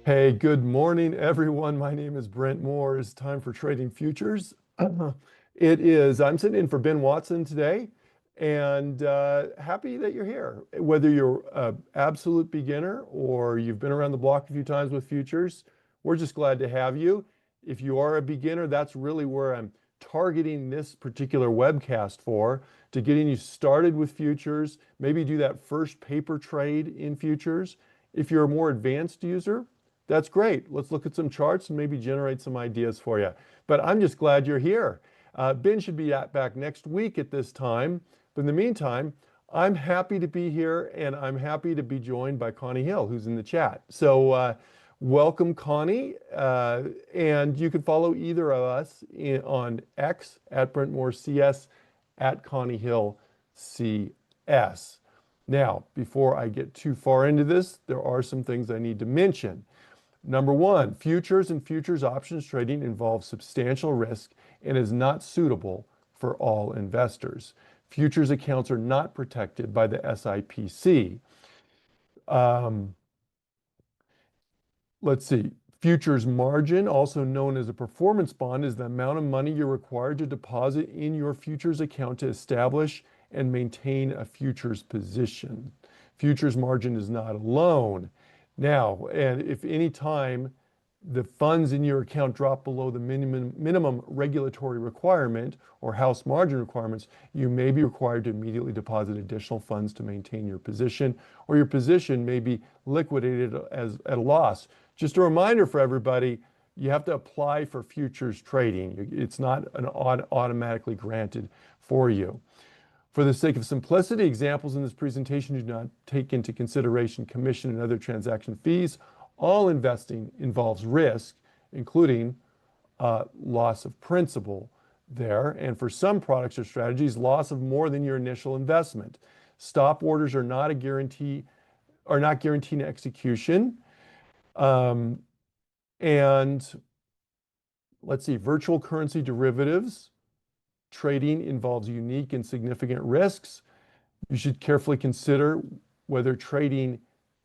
Hey, good morning, everyone. My name is Brent Moore. It's time for Trading Futures. It is. I'm sitting in for Ben Watson today, and happy that you're here. Whether you're an absolute beginner or you've been around the block a few times with futures, we're just glad to have you. If you are a beginner, that's really where I'm targeting this particular webcast for, to getting you started with futures, maybe do that first paper trade in futures. If you're a more advanced user, that's great. Let's look at some charts and maybe generate some ideas for you. But I'm just glad you're here. Ben should be back next week at this time. But in the meantime, I'm happy to be here, and I'm happy to be joined by Connie Hill, who's in the chat. So welcome, Connie. And you can follow either of us on X at Brent Moore CS, at Connie Hill CS. Now, before I get too far into this, there are some things I need to mention. Number one, futures and futures options trading involves substantial risk and is not suitable for all investors. Futures accounts are not protected by the SIPC. Let's see. Futures margin, also known as a performance bond, is the amount of money you're required to deposit in your futures account to establish and maintain a futures position. Futures margin is not a loan. Now, and if any time the funds in your account drop below the minimum regulatory requirement or house margin requirements, you may be required to immediately deposit additional funds to maintain your position, or your position may be liquidated at a loss. Just a reminder for everybody, you have to apply for futures trading. It's not automatically granted for you. For the sake of simplicity, examples in this presentation do not take into consideration commission and other transaction fees. All investing involves risk, including loss of principal there, and for some products or strategies, loss of more than your initial investment. Stop orders are not guaranteeing execution. And let's see, virtual currency derivatives trading involves unique and significant risks. You should carefully consider whether trading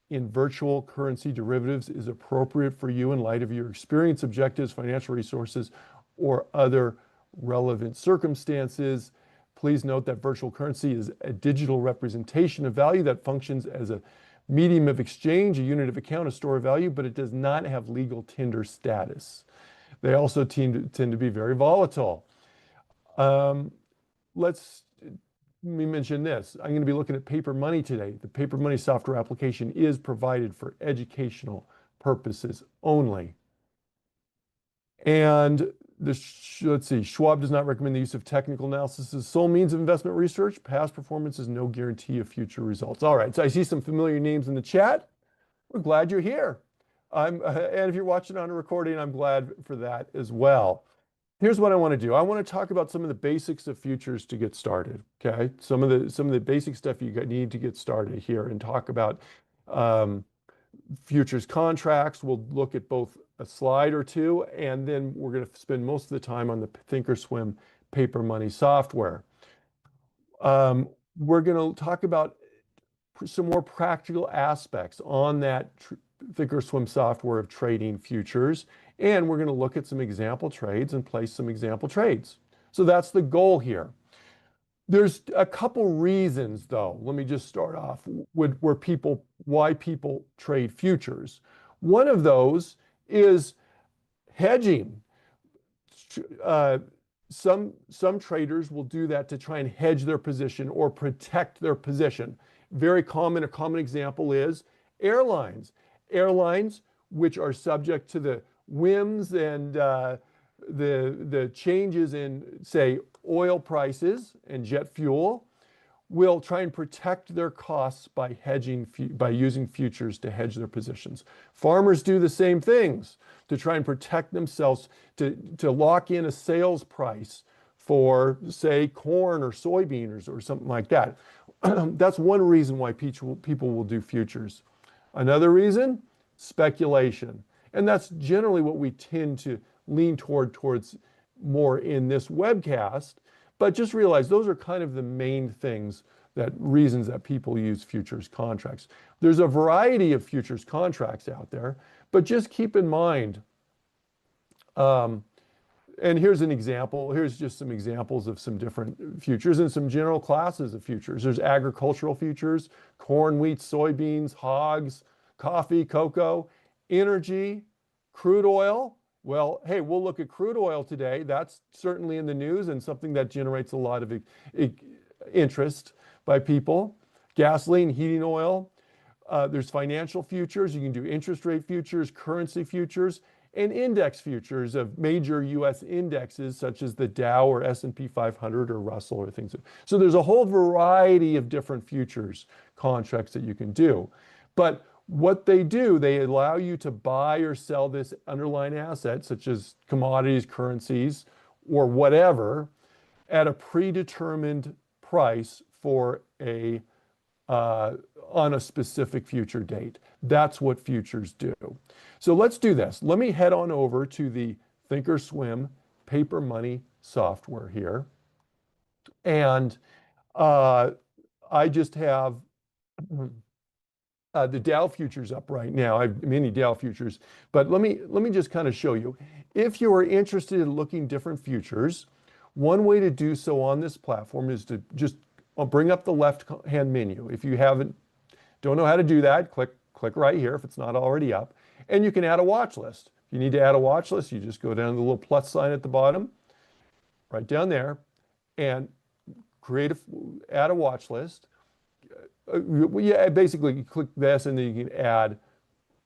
in virtual currency derivatives is appropriate for you in light of your experience, objectives, financial resources, or other relevant circumstances. Please note that virtual currency is a digital representation of value that functions as a medium of exchange, a unit of account, a store of value, but it does not have legal tender status. They also tend to be very volatile. Let me mention this. I'm going to be looking at Paper Money today. The Paper Money software application is provided for educational purposes only. And let's see, Schwab does not recommend the use of technical analysis as sole means of investment research. Past performance is no guarantee of future results. All right, so I see some familiar names in the chat. We're glad you're here. And if you're watching on a recording, I'm glad for that as well. Here's what I want to do. I want to talk about some of the basics of futures to get started. Okay, some of the basic stuff you need to get started here, and talk about futures contracts. We'll look at both a slide or two, and then we're going to spend most of the time on the Thinkorswim Paper Money software. We're going to talk about some more practical aspects on that Thinkorswim software of trading futures. And we're going to look at some example trades and place some example trades. So that's the goal here. There's a couple reasons, though. Let me just start off with why people trade futures. One of those is hedging. Some traders will do that to try and hedge their position or protect their position. A common example is airlines. Airlines, which are subject to the whims and the changes in, say, oil prices and jet fuel, will try and protect their costs by using futures to hedge their positions. Farmers do the same things to try and protect themselves, to lock in a sales price for, say, corn or soybeans or something like that. That's one reason why people will do futures. Another reason, speculation. And that's generally what we tend to lean towards more in this webcast. But just realize those are kind of the main reasons that people use futures contracts. There's a variety of futures contracts out there, But just keep in mind, um, and here's an example. Here's just some examples of some different futures and some general classes of futures. There's agricultural futures, corn, wheat, soybeans, hogs, coffee, cocoa, energy, crude oil. Well, hey, we'll look at crude oil today. That's certainly in the news and something that generates a lot of interest by people. Gasoline, heating oil. There's financial futures. You can do interest rate futures, currency futures, and index futures of major U.S. indexes such as the Dow or S&P 500 or Russell or things. So there's a whole variety of different futures contracts that you can do. But what they do, they allow you to buy or sell this underlying asset, such as commodities, currencies, or whatever, at a predetermined price for on a specific future date. That's what futures do. So let's do this. Let me head on over to the Thinkorswim paper money software here. And I just have the Dow futures up right now. I have many Dow futures, but let me just kind of show you. If you are interested in looking different futures, one way to do so on this platform is to just bring up the left-hand menu. If you don't know how to do that, click right here if it's not already up, and you can add a watch list. If you need to add a watch list, you just go down to the little plus sign at the bottom, right down there, and add a watch list. Yeah, basically you click this and then you can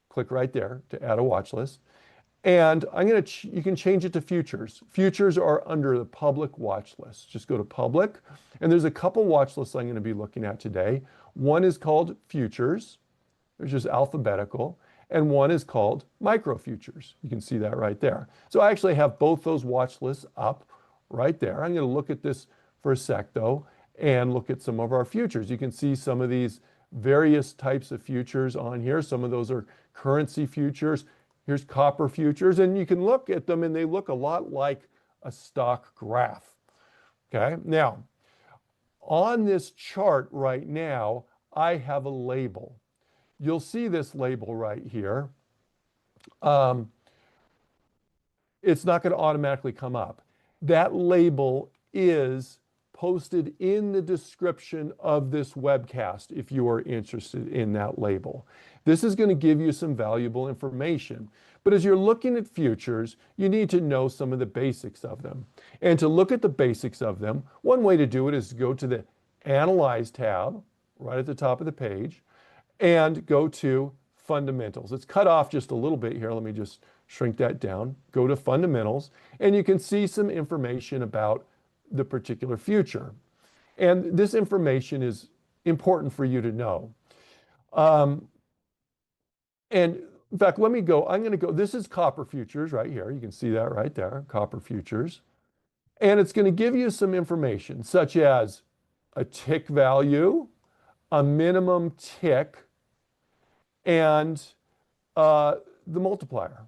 click right there to add a watch list. And you can change it to futures. Futures are under the public watch list. Just go to public, and there's a couple watch lists I'm going to be looking at today. One is called futures, which is alphabetical, and one is called micro futures. You can see that right there. So I actually have both those watch lists up right there. I'm going to look at this for a sec though, and look at some of our futures. You can see some of these various types of futures on here. Some of those are currency futures. Here's copper futures, and you can look at them and they look a lot like a stock graph. Okay, now on this chart right now, I have a label. You'll see this label right here. It's not going to automatically come up. That label is posted in the description of this webcast if you are interested in that label. This is going to give you some valuable information. But as you're looking at futures, you need to know some of the basics of them. And to look at the basics of them, one way to do it is to go to the Analyze tab right at the top of the page and go to Fundamentals. It's cut off just a little bit here. Let me just shrink that down. Go to Fundamentals, and you can see some information about the particular future. And this information is important for you to know. And in fact, I'm going to go, this is copper futures right here. You can see that right there, copper futures. And it's going to give you some information such as a tick value, a minimum tick, and the multiplier.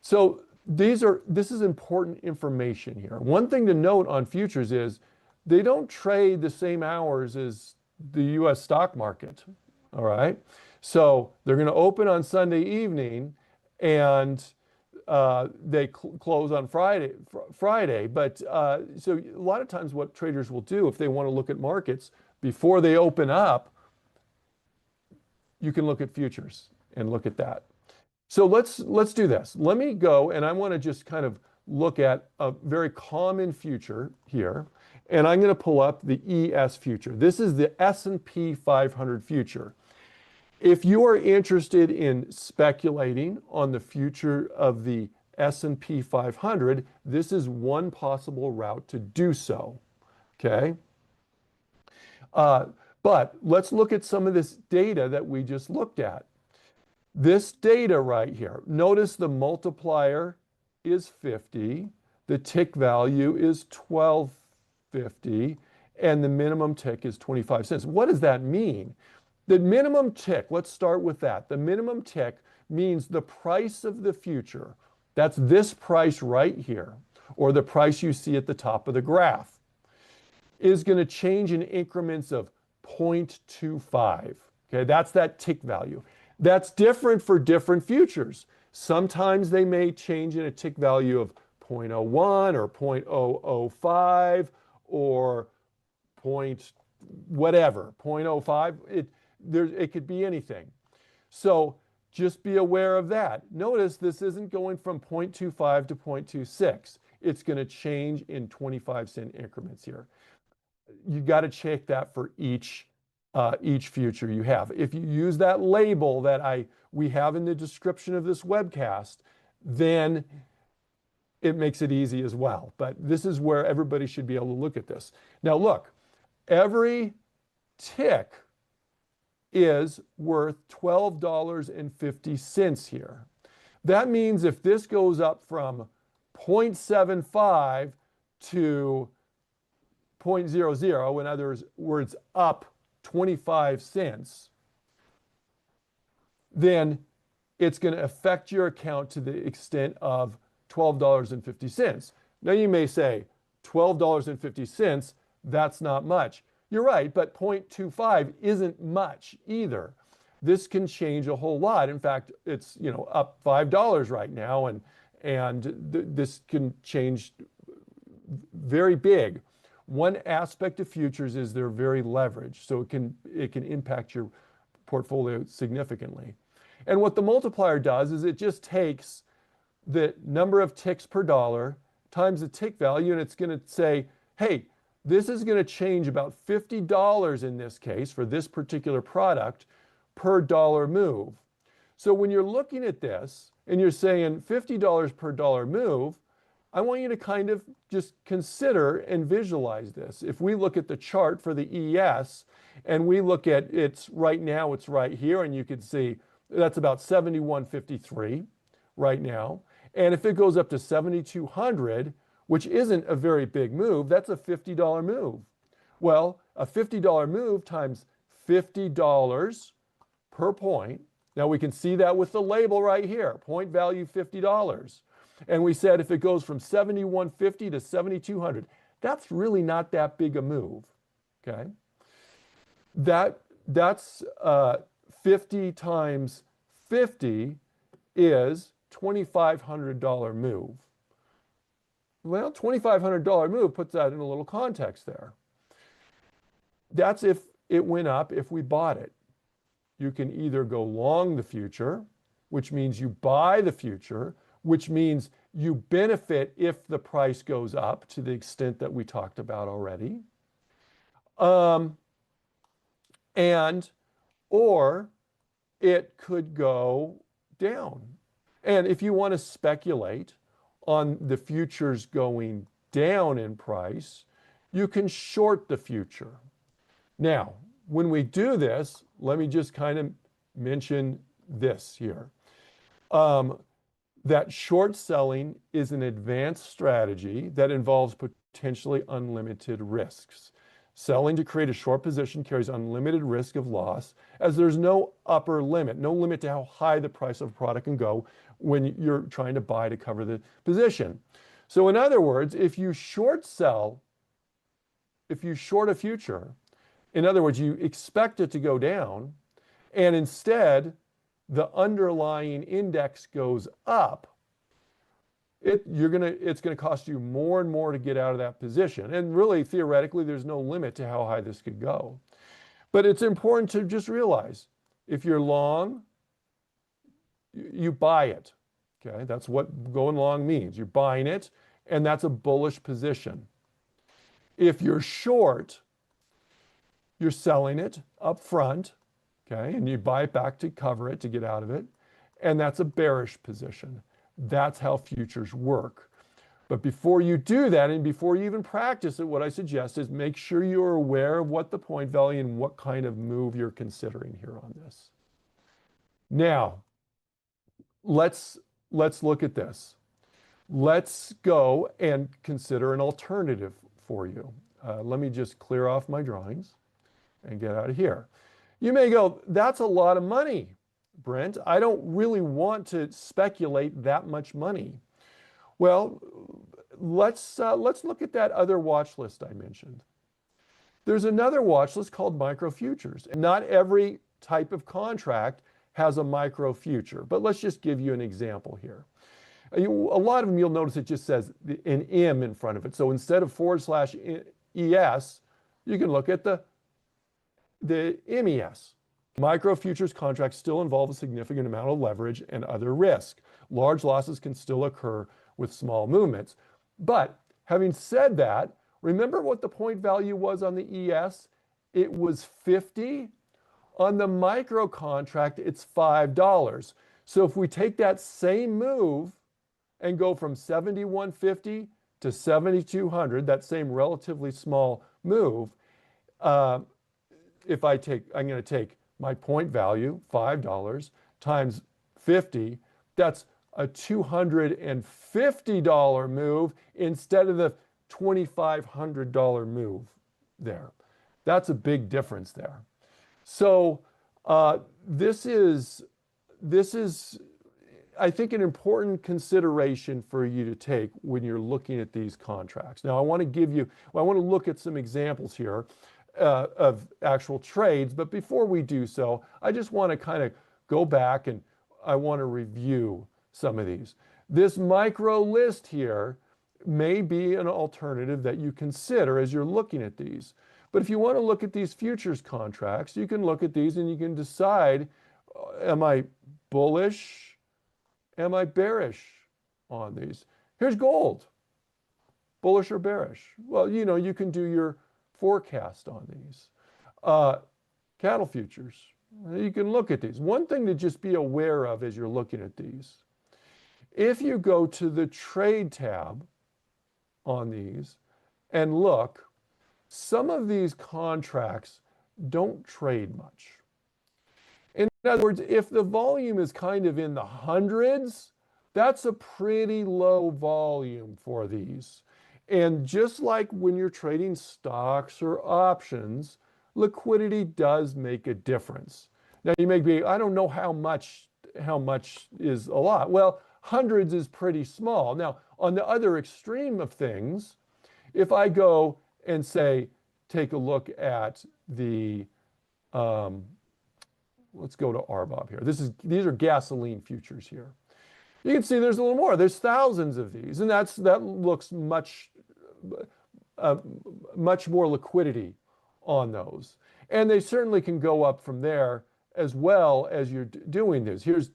So this is important information here. One thing to note on futures is they don't trade the same hours as the US stock market, all right? So they're going to open on Sunday evening and they close on Friday. But so a lot of times what traders will do if they want to look at markets before they open up, you can look at futures and look at that. So let's do this. Let me go, and I want to just kind of look at a very common future here, and I'm going to pull up the ES future. This is the S&P 500 future. If you are interested in speculating on the future of the S&P 500, this is one possible route to do so, okay? But let's look at some of this data that we just looked at. This data right here, notice the multiplier is 50, the tick value is 12.50, and the minimum tick is 25 cents. What does that mean? The minimum tick, let's start with that. The minimum tick means the price of the future. That's this price right here, or the price you see at the top of the graph, is going to change in increments of 0.25. Okay, that's that tick value. That's different for different futures. Sometimes they may change in a tick value of 0.01 or 0.005 or point whatever, 0.05. It could be anything. So just be aware of that. Notice this isn't going from 0.25 to 0.26. It's going to change in 25-cent increments here. You got to check that for each future you have. If you use that label that we have in the description of this webcast, then it makes it easy as well. But this is where everybody should be able to look at this. Now look, every tick is worth $12.50 here. That means if this goes up from 0.75 to 0.00, in other words, up 25 cents, then it's going to affect your account to the extent of $12.50. Now you may say, $12.50, that's not much. You're right, but 0.25 isn't much either. This can change a whole lot. In fact, it's up $5 right now, and this can change very big. One aspect of futures is they're very leveraged, so it can impact your portfolio significantly. And what the multiplier does is it just takes the number of ticks per dollar times the tick value, and it's going to say, hey, this is going to change about $50 in this case for this particular product per dollar move. So when you're looking at this and you're saying $50 per dollar move, I want you to kind of just consider and visualize this. If we look at the chart for the ES and we look at right now, it's right here, and you can see that's about 71.53 right now. And if it goes up to 7,200, which isn't a very big move, that's a $50 move. Well, a $50 move times $50 per point. Now we can see that with the label right here, point value $50. And we said if it goes from 71.50 to 7,200, that's really not that big a move, okay? That's 50 times 50 is $2,500 move. Well, $2,500 move puts that in a little context there. That's if it went up, if we bought it. You can either go long the future, which means you buy the future, which means you benefit if the price goes up to the extent that we talked about already. Or it could go down. And if you want to speculate on the futures going down in price, you can short the future. Now, when we do this, let me just kind of mention this here. That short selling is an advanced strategy that involves potentially unlimited risks. Selling to create a short position carries unlimited risk of loss, as there's no upper limit, no limit to how high the price of a product can go when you're trying to buy to cover the position. So in other words, if you short a future, in other words, you expect it to go down, and instead the underlying index goes up, it's going to cost you more and more to get out of that position. And really, theoretically, there's no limit to how high this could go. But it's important to just realize, if you're long, you buy it. Okay, that's what going long means. You're buying it, and that's a bullish position. If you're short, you're selling it up front, okay, and you buy it back to cover it, to get out of it, and that's a bearish position. That's how futures work. But before you do that, and before you even practice it, what I suggest is make sure you're aware of what the point value and what kind of move you're considering here on this. Now, let's look at this. Let's go and consider an alternative for you. Let me just clear off my drawings and get out of here. You may go, that's a lot of money, Brent. I don't really want to speculate that much money. Well, let's look at that other watch list I mentioned. There's another watch list called micro futures. Not every type of contract has a micro future. But let's just give you an example here. A lot of them, you'll notice it just says an M in front of it. So instead of /ES, you can look at the MES. Micro futures contracts still involve a significant amount of leverage and other risk. Large losses can still occur with small movements. But having said that, remember what the point value was on the ES? It was 50. On the micro contract, it's $5. So if we take that same move and go from 71.50 to 7,200, that same relatively small move, I'm going to take my point value, $5 times 50, that's a $250 move instead of the $2,500 move there. That's a big difference there. So this is, I think, an important consideration for you to take when you're looking at these contracts. Now, I want to look at some examples here of actual trades, but before we do so, I just want to kind of go back and I want to review some of these. This micro list here may be an alternative that you consider as you're looking at these. But if you want to look at these futures contracts, you can look at these and you can decide, am I bullish? Am I bearish on these? Here's gold. Bullish or bearish? Well, you can do your forecast on these. Cattle futures, you can look at these. One thing to just be aware of as you're looking at these, if you go to the trade tab on these and look, some of these contracts don't trade much. In other words, if the volume is kind of in the hundreds, that's a pretty low volume for these. And just like when you're trading stocks or options, liquidity does make a difference. Now you may be, I don't know how much is a lot. Well, hundreds is pretty small. Now, on the other extreme of things, if I go and say, take a look at the, let's go to RBOB here. These are gasoline futures here. You can see there's a little more. There's thousands of these, and that looks much more liquidity on those. And they certainly can go up from there as well as you're doing this. This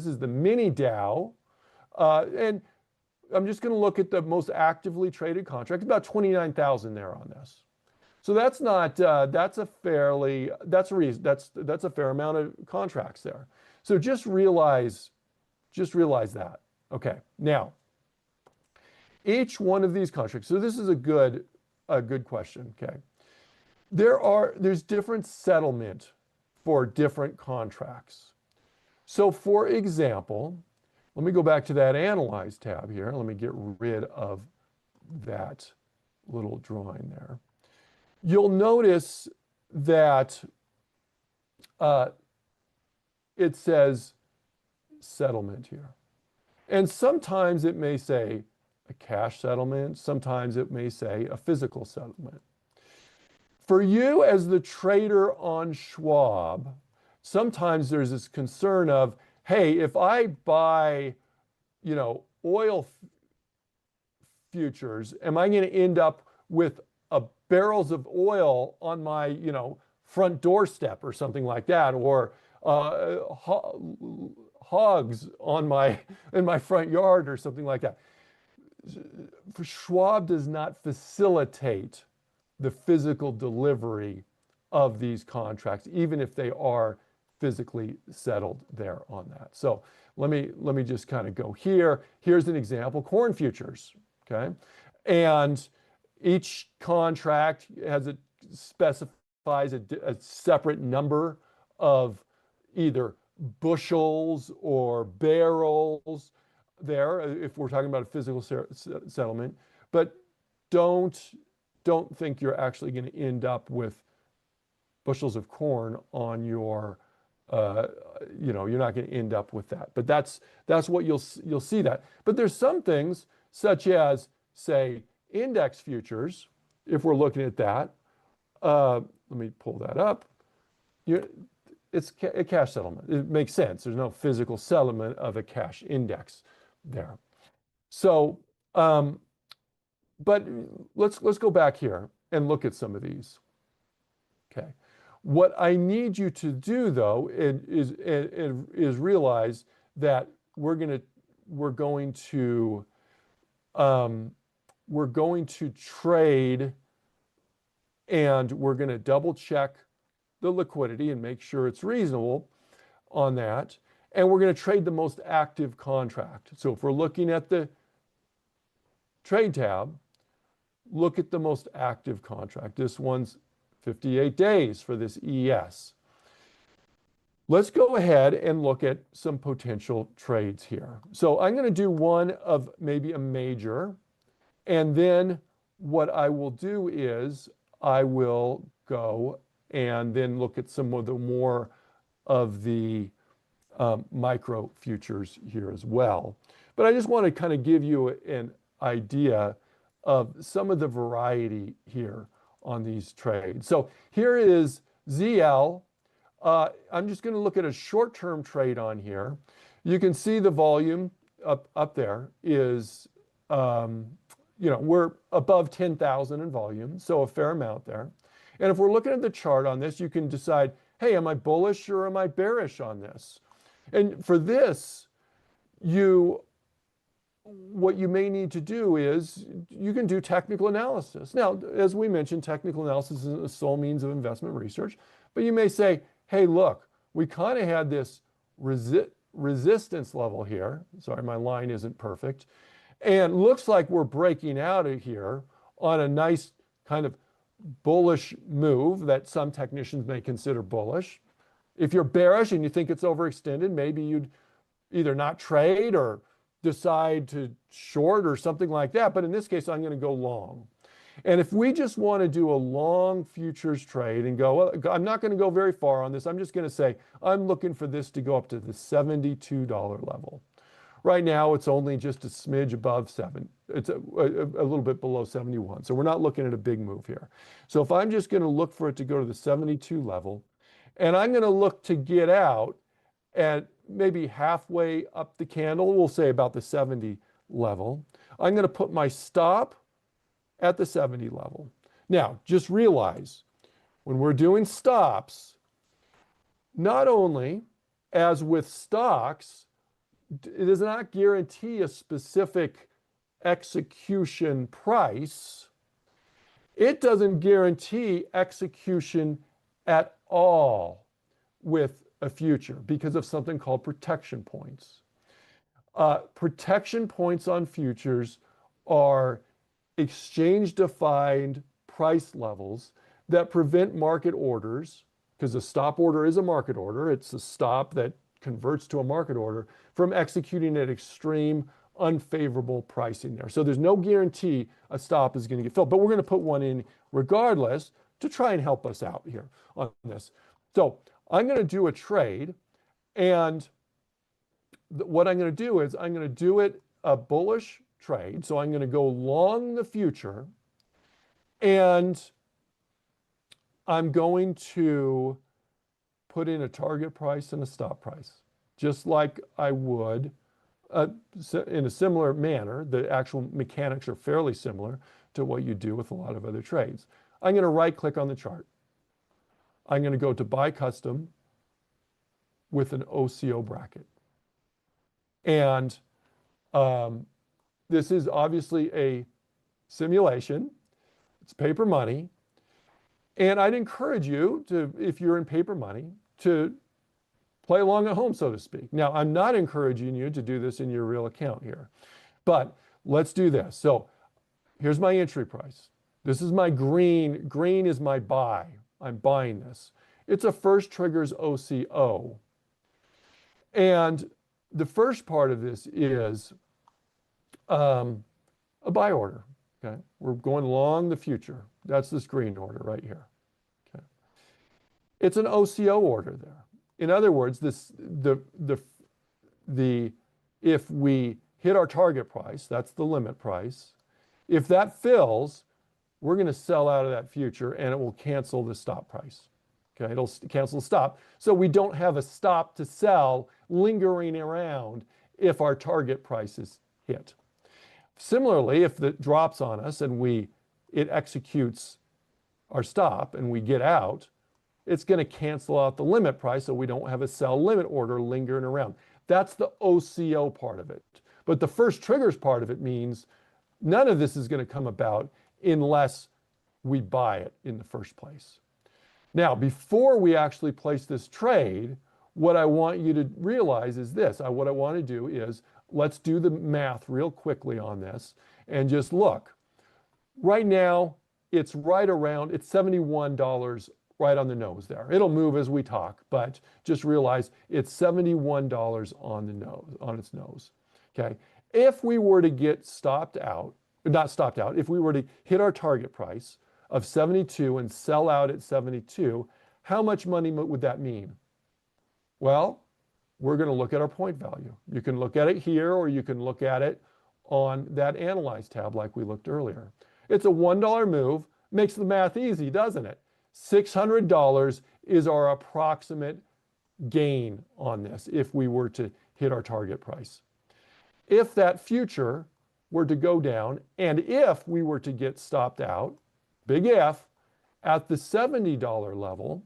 is the mini Dow, and I'm just going to look at the most actively traded contract. About 29,000 there on this. So that's not that's a fair amount of contracts there. So just realize that. Okay. Now, each one of these contracts. So this is a good question. Okay. There's different settlement for different contracts. So for example, let me go back to that Analyze tab here. Let me get rid of that little drawing there. You'll notice that it says settlement here. And sometimes it may say a cash settlement. Sometimes it may say a physical settlement. For you as the trader on Schwab, sometimes there's this concern of, hey, if I buy, oil futures, am I going to end up with barrels of oil on my, front doorstep or something like that, or hogs in my front yard or something like that? Schwab does not facilitate the physical delivery of these contracts, even if they are physically settled there on that. So let me just kind of go here. Here's an example, corn futures, okay? And each contract specifies a separate number of either bushels or barrels there, if we're talking about a physical settlement. But don't think you're actually going to end up with bushels of corn on your, you're not going to end up with that. But that's what you'll see that. But there's some things such as, say, index futures, if we're looking at that. Let me pull that up. it's a cash settlement. It makes sense. There's no physical settlement of a cash index there. So, but let's go back here and look at some of these. Okay. What I need you to do though is realize that we're going to trade, and we're going to double check the liquidity and make sure it's reasonable on that. And we're going to trade the most active contract. So if we're looking at the trade tab, look at the most active contract. This one's 58 days for this ES. Let's go ahead and look at some potential trades here. So I'm going to do one of maybe a major, and then what I will do is I will go and then look at some of the more of the micro futures here as well. But I just want to kind of give you an idea of some of the variety here on these trades. So here is ZL. I'm just going to look at a short-term trade on here. You can see the volume up there is, we're above 10,000 in volume, so a fair amount there. And if we're looking at the chart on this, you can decide, hey, am I bullish or am I bearish on this? And for this, what you may need to do is you can do technical analysis. Now, as we mentioned, technical analysis isn't the sole means of investment research, but you may say, hey, look, we kind of had this resistance level here. Sorry, my line isn't perfect. And looks like we're breaking out of here on a nice kind of bullish move that some technicians may consider bullish. If you're bearish and you think it's overextended, maybe you'd either not trade or decide to short or something like that. But in this case, I'm going to go long. And if we just want to do a long futures trade and go, well, I'm not going to go very far on this. I'm just going to say, I'm looking for this to go up to the $72 level. Right now, it's only just a smidge above 7. It's a little bit below 71. So we're not looking at a big move here. So if I'm just going to look for it to go to the 72 level, and I'm going to look to get out at maybe halfway up the candle, we'll say about the 70 level, I'm going to put my stop at the 70 level. Now, just realize when we're doing stops, not only as with stocks, it does not guarantee a specific execution price. It doesn't guarantee execution at all with a future because of something called protection points. Protection points on futures are exchange-defined price levels that prevent market orders, because a stop order is a market order. It's a stop that converts to a market order, from executing at extreme unfavorable pricing there. So there's no guarantee a stop is going to get filled, but we're going to put one in regardless to try and help us out here on this. So I'm going to do a trade, and what I'm going to do is I'm going to do it a bullish trade. So I'm going to go long the future, and I'm going to put in a target price and a stop price, just like I would in a similar manner. The actual mechanics are fairly similar to what you do with a lot of other trades. I'm going to right click on the chart. I'm going to go to buy custom with an OCO bracket. And this is obviously a simulation. It's paper money. And I'd encourage you to, if you're in paper money, to play along at home, so to speak. Now, I'm not encouraging you to do this in your real account here, but let's do this. So here's my entry price. This is my green. Green is my buy. I'm buying this. It's a first triggers OCO. And the first part of this is a buy order. Okay, we're going long the future. That's this green order right here. Okay, it's an OCO order there. In other words, if we hit our target price, that's the limit price. If that fills, we're going to sell out of that future, and it will cancel the stop price. Okay, it'll cancel the stop. So we don't have a stop to sell lingering around if our target price is hit. Similarly, if it drops on us and it executes our stop and we get out, it's going to cancel out the limit price so we don't have a sell limit order lingering around. That's the OCO part of it. But the first triggers part of it means none of this is going to come about unless we buy it in the first place. Now, before we actually place this trade, what I want you to realize is this. What I want to do is, let's do the math real quickly on this and just look. Right now, it's right around, it's $71 right on the nose there. It'll move as we talk, but just realize it's $71 on the nose, on its nose. Okay. If we were to get stopped out, not stopped out, if we were to hit our target price of 72 and sell out at 72, how much money would that mean? Well, we're going to look at our point value. You can look at it here, or you can look at it on that Analyze tab like we looked earlier. It's a $1 move. Makes the math easy, doesn't it? $600 is our approximate gain on this if we were to hit our target price. If that future were to go down, and if we were to get stopped out, big if, at the $70 level,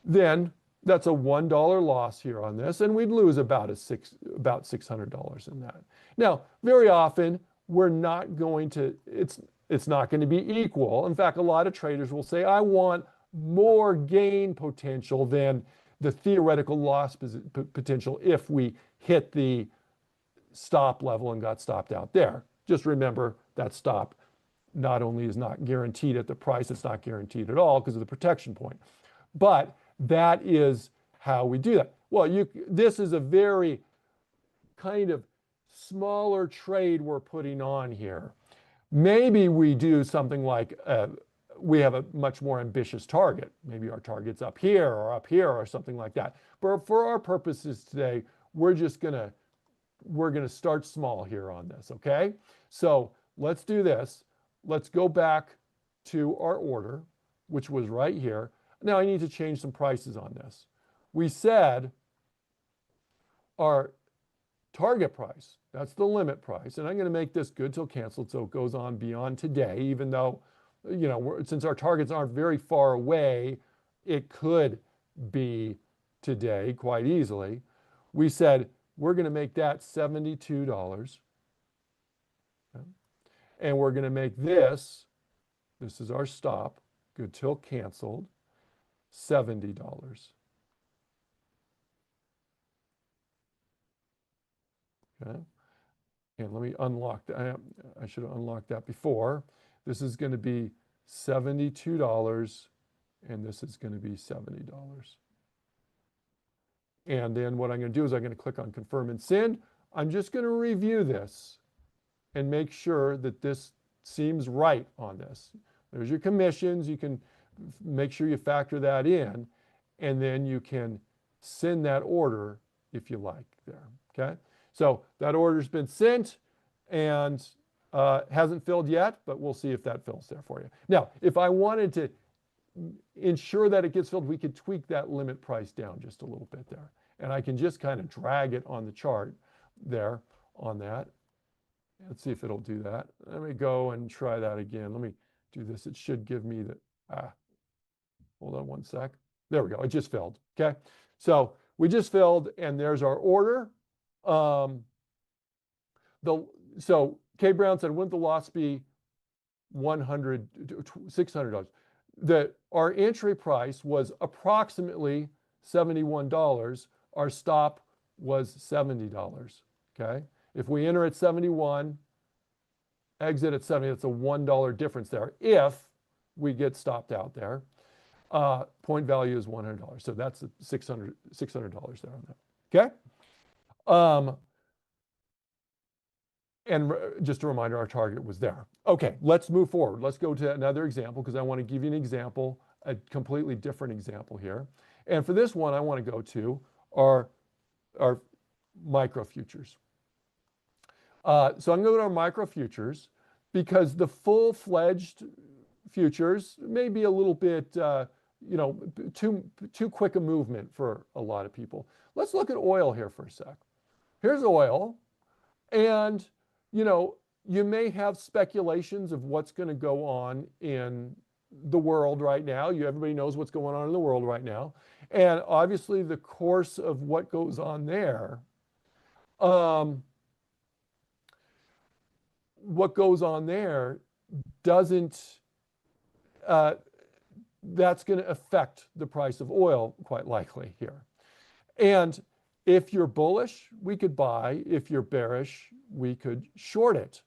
then that's a $1 loss here on this, and we'd lose about $600 in that. Now, very often, we're not going to, it's not going to be equal. In fact, a lot of traders will say, I want more gain potential than the theoretical loss potential if we hit the stop level and got stopped out there. Just remember that stop not only is not guaranteed at the price, it's not guaranteed at all because of the protection point. But that is how we do that. Well, this is a very kind of smaller trade we're putting on here. Maybe we do something like we have a much more ambitious target. Maybe our target's up here or something like that. But for our purposes today, we're gonna start small here on this, okay? So let's do this. Let's go back to our order, which was right here. Now I need to change some prices on this. We said our target price, that's the limit price, and I'm going to make this good till canceled so it goes on beyond today, even though, you know, since our targets aren't very far away, it could be today quite easily. We said we're going to make that $72. Okay? And we're going to make this is our stop, good till canceled, $70. Okay. And let me unlock that. I should have unlocked that before. This is going to be $72, and this is going to be $70. And then what I'm going to do is I'm going to click on Confirm and Send. I'm just going to review this and make sure that this seems right on this. There's your commissions. You can make sure you factor that in, and then you can send that order if you like there, okay? So that order's been sent and hasn't filled yet, but we'll see if that fills there for you. Now, if I wanted to ensure that it gets filled, we could tweak that limit price down just a little bit there. And I can just kind of drag it on the chart there on that. Let's see if it'll do that. Let me go and try that again. Let me do this. It should give me the, hold on one sec. There we go. It just filled, okay? So we just filled, and there's our order. So Kay Brown said, wouldn't the loss be $600? Our entry price was approximately $71. Our stop was $70, okay? If we enter at 71, exit at 70, it's a $1 difference there if we get stopped out there. Point value is $100. So that's $600 there on that, okay? And just a reminder, our target was there. Okay, let's move forward. Let's go to another example because I want to give you an example, a completely different example here. And for this one, I want to go to our micro futures. So I'm going to go to our micro futures because the full-fledged futures may be a little bit too quick a movement for a lot of people. Let's look at oil here for a sec. Here's oil, and you may have speculations of what's going to go on in the world right now. Everybody knows what's going on in the world right now, and obviously the course of what goes on there. What goes on there doesn't. That's going to affect the price of oil quite likely here. And if you're bullish, we could buy. If you're bearish, we could short it.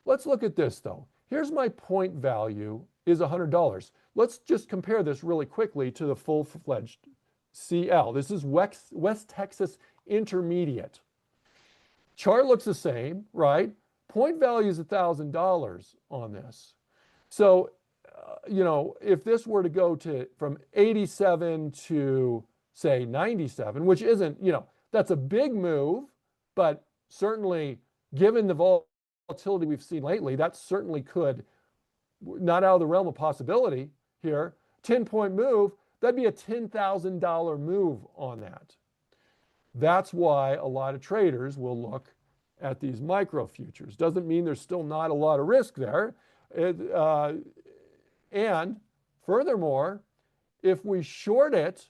Let's look at this though. Here's my point value is $100. Let's just compare this really quickly to the full-fledged CL. This is West Texas Intermediate. Chart looks the same, right? Point value is $1,000 on this. So, if this were to go from 87 to say 97, which isn't, that's a big move, but certainly given the volatility we've seen lately, that certainly could, not out of the realm of possibility here, 10-point move, that'd be a $10,000 move on that. That's why a lot of traders will look at these micro futures. Doesn't mean there's still not a lot of risk there. And furthermore, if we short it,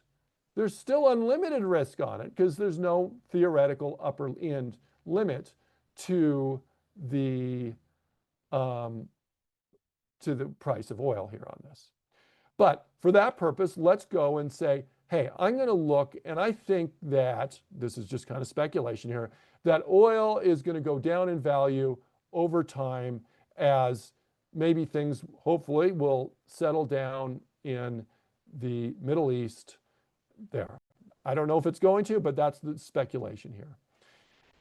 there's still unlimited risk on it because there's no theoretical upper end limit to the price of oil here on this. But for that purpose, let's go and say, hey, I'm going to look, and I think that, this is just kind of speculation here, that oil is going to go down in value over time as maybe things hopefully will settle down in the Middle East there. I don't know if it's going to, but that's the speculation here.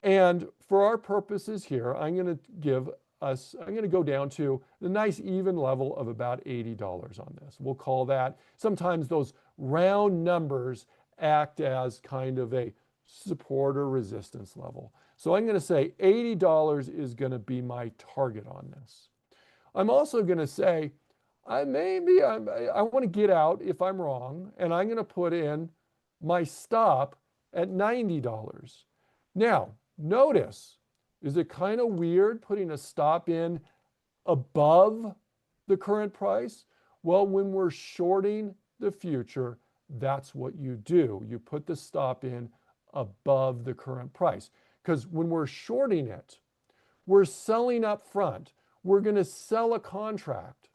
And for our purposes here, I'm going to go down to the nice even level of about $80 on this. We'll call that, sometimes those round numbers act as kind of a support or resistance level. So I'm going to say $80 is going to be my target on this. I'm also going to say, I want to get out if I'm wrong, and I'm going to put in my stop at $90. Now, notice, is it kind of weird putting a stop in above the current price? Well, when we're shorting the future, that's what you do. You put the stop in above the current price. Because when we're shorting it, we're selling up front. We're going to sell a contract.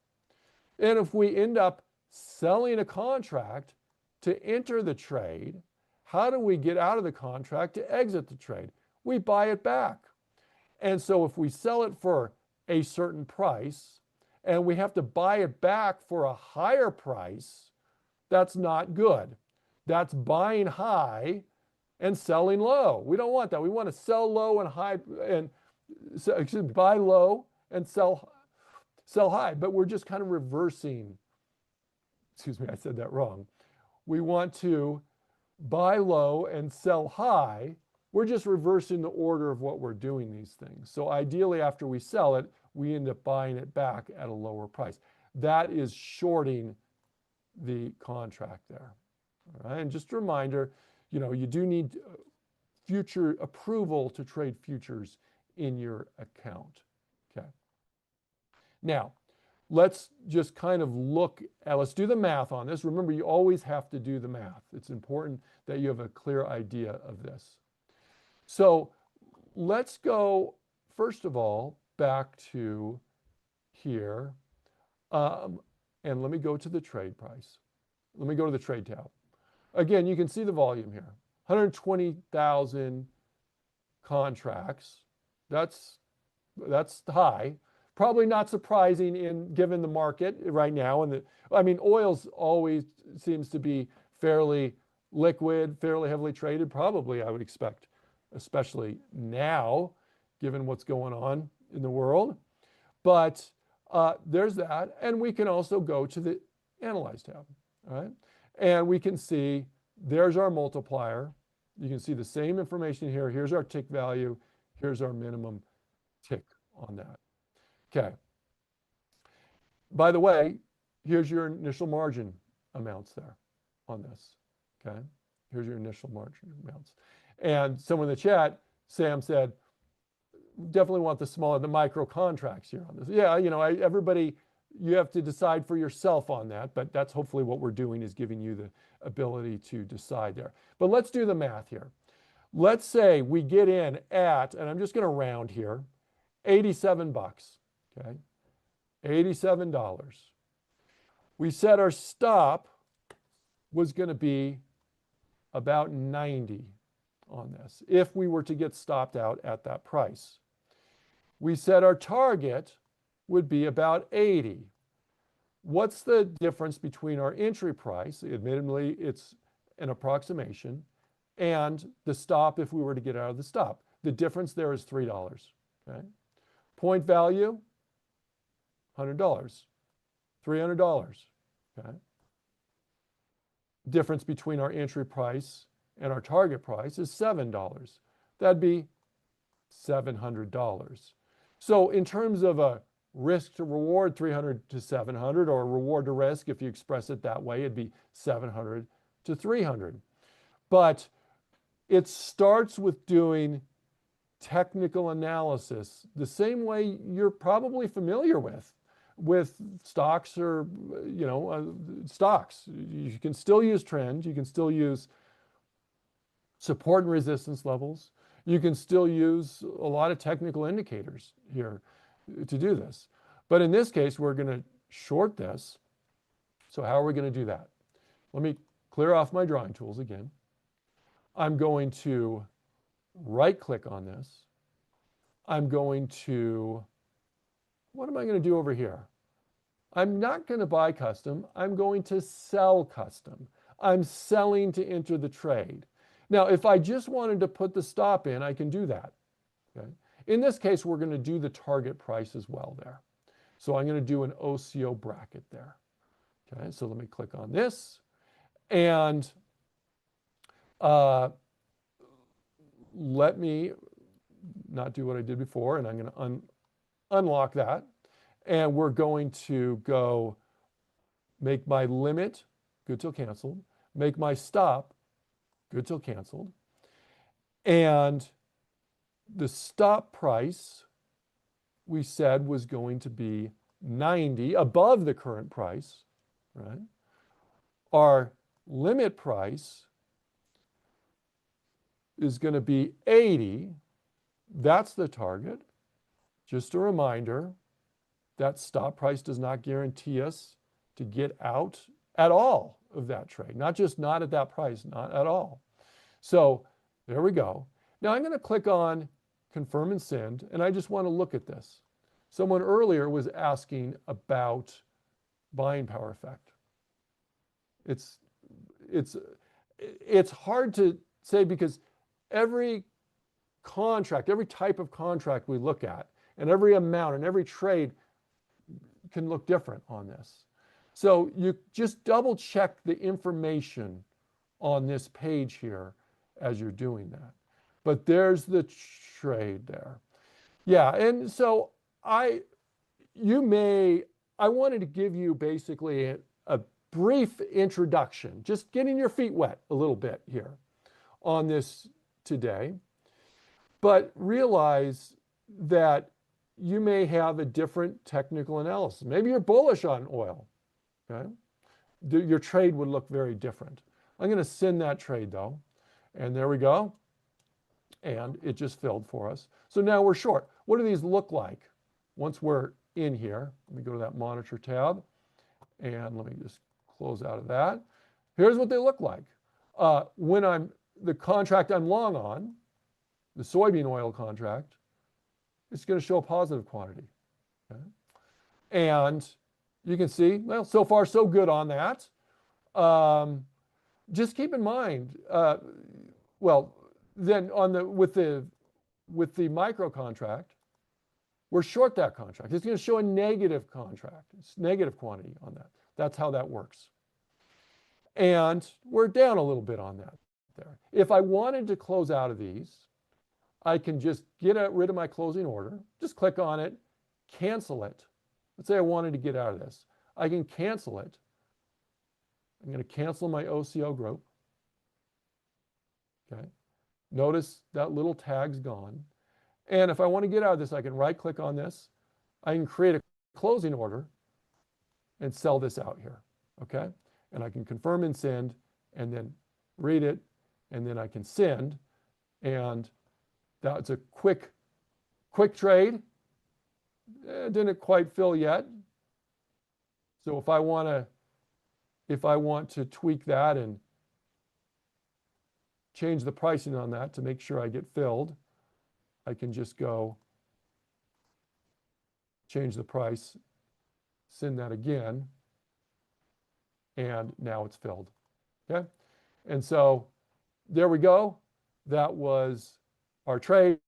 And if we end up selling a contract to enter the trade, how do we get out of the contract to exit the trade? We buy it back. And so if we sell it for a certain price and we have to buy it back for a higher price, that's not good. That's buying high and selling low. We don't want that. We want to sell low and high, and buy low and sell high. But we're just kind of reversing. Excuse me, I said that wrong. We want to buy low and sell high. We're just reversing the order of what we're doing these things. So ideally, after we sell it, we end up buying it back at a lower price. That is shorting the contract there. All right, and just a reminder, you do need future approval to trade futures in your account. Okay. Now, let's just kind of let's do the math on this. Remember, you always have to do the math. It's important that you have a clear idea of this. So let's go, first of all, back to here. And let me go to the trade price. Let me go to the trade tab. Again, you can see the volume here. 120,000 contracts. That's high. Probably not surprising given the market right now. And oil's always seems to be fairly liquid, fairly heavily traded. Probably, I would expect, especially now, given what's going on in the world. But there's that. And we can also go to the Analyze tab. All right. And we can see there's our multiplier. You can see the same information here. Here's our tick value. Here's our minimum tick on that. Okay. By the way, here's your initial margin amounts there on this, okay? Here's your initial margin amounts. And someone in the chat, Sam said, definitely want the micro contracts here on this. Yeah, everybody, you have to decide for yourself on that, but that's hopefully what we're doing, is giving you the ability to decide there. But let's do the math here. Let's say we get in at, and I'm just going to round here, 87 bucks, okay? $87. We said our stop was going to be about 90 on this if we were to get stopped out at that price. We said our target would be about 80. What's the difference between our entry price, admittedly it's an approximation, and the stop if we were to get out of the stop? The difference there is $3, okay? Point value, $100, $300, okay? Difference between our entry price and our target price is $7. That'd be $700. So in terms of a risk to reward, 300 to 700, or reward to risk, if you express it that way, it'd be 700 to 300. But it starts with doing technical analysis the same way you're probably familiar with stocks, or stocks. You can still use trends, you can still use support and resistance levels, you can still use a lot of technical indicators here to do this. But in this case, we're going to short this. So how are we going to do that? Let me clear off my drawing tools again. I'm going to right click on this. I'm going to, what am I going to do over here? I'm not going to buy custom. I'm going to sell custom. I'm selling to enter the trade. Now, if I just wanted to put the stop in, I can do that. Okay? In this case, we're going to do the target price as well there. So I'm going to do an OCO bracket there. Okay, so let me click on this. And let me not do what I did before, and I'm going to unlock that. And we're going to go make my limit good till canceled, make my stop good till canceled, and the stop price we said was going to be 90, above the current price, right? Our limit price is going to be 80. That's the target. Just a reminder, that stop price does not guarantee us to get out at all of that trade, not just not at that price, not at all. So there we go. Now I'm going to click on confirm and send, and I just want to look at this. Someone earlier was asking about buying power effect. It's hard to say, because every contract, every type of contract we look at, and every amount and every trade can look different on this. So you just double check the information on this page here as you're doing that. But there's the trade there. Yeah, and so I wanted to give you basically a brief introduction, just getting your feet wet a little bit here on this today. But realize that you may have a different technical analysis. Maybe you're bullish on oil, okay? Your trade would look very different. I'm going to send that trade though, and there we go. And it just filled for us. So now we're short. What do these look like once we're in here? Let me go to that monitor tab, and let me just close out of that. Here's what they look like. When the contract I'm long on, the soybean oil contract, it's going to show a positive quantity. Okay? And you can see, well, so far so good on that. Just keep in mind, then with the micro contract, we're short that contract. It's going to show a negative contract. It's negative quantity on that. That's how that works. And we're down a little bit on that there. If I wanted to close out of these, I can just get rid of my closing order, just click on it, cancel it. Let's say I wanted to get out of this. I can cancel it, I'm going to cancel my OCO group. Okay. Notice that little tag's gone. And if I want to get out of this, I can right click on this. I can create a closing order and sell this out here. Okay. And I can confirm and send and then read it. And then I can send. And that's a quick trade. It didn't quite fill yet. So if I want to tweak that and change the pricing on that to make sure I get filled, I can just go change the price, send that again, and now it's filled. Okay. And so there we go. That was our trade.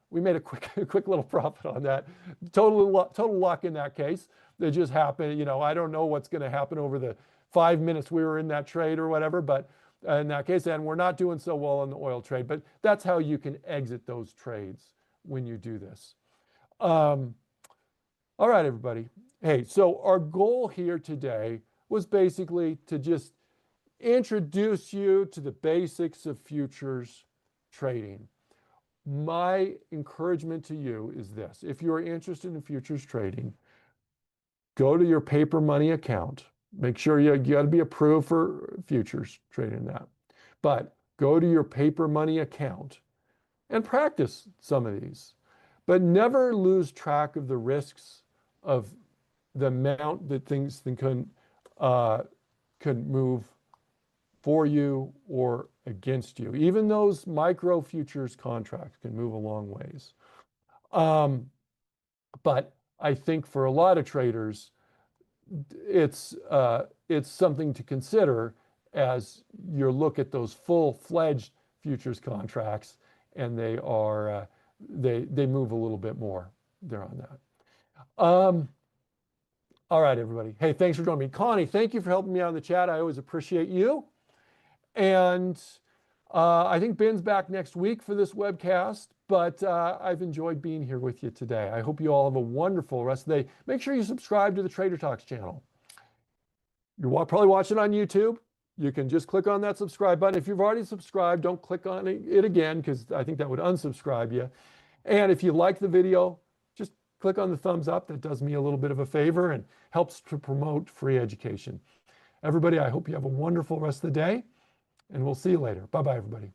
We made a quick little profit on that. Total luck in that case. It just happened. You know, I don't know what's going to happen over the 5 minutes we were in that trade or whatever, but in that case, and we're not doing so well on the oil trade, but that's how you can exit those trades when you do this. All right, everybody. Hey, so our goal here today was basically to just introduce you to the basics of futures trading. My encouragement to you is this: if you're interested in futures trading, go to your paper money account. Make sure you got to be approved for futures trading that. But go to your paper money account and practice some of these. But never lose track of the risks of the amount that things can move for you or against you. Even those micro futures contracts can move a long ways. But I think for a lot of traders, it's something to consider as you look at those full-fledged futures contracts, and they are they move a little bit more there on that. All right, everybody. Hey, thanks for joining me. Connie, thank you for helping me out in the chat. I always appreciate you. And I think Ben's back next week for this webcast, but I've enjoyed being here with you today. I hope you all have a wonderful rest of the day. Make sure you subscribe to the Trader Talks channel. You're probably watching on YouTube. You can just click on that subscribe button. If you've already subscribed, don't click on it again, because I think that would unsubscribe you. And if you like the video, just click on the thumbs up. That does me a little bit of a favor and helps to promote free education. Everybody, I hope you have a wonderful rest of the day, and we'll see you later. Bye-bye, everybody.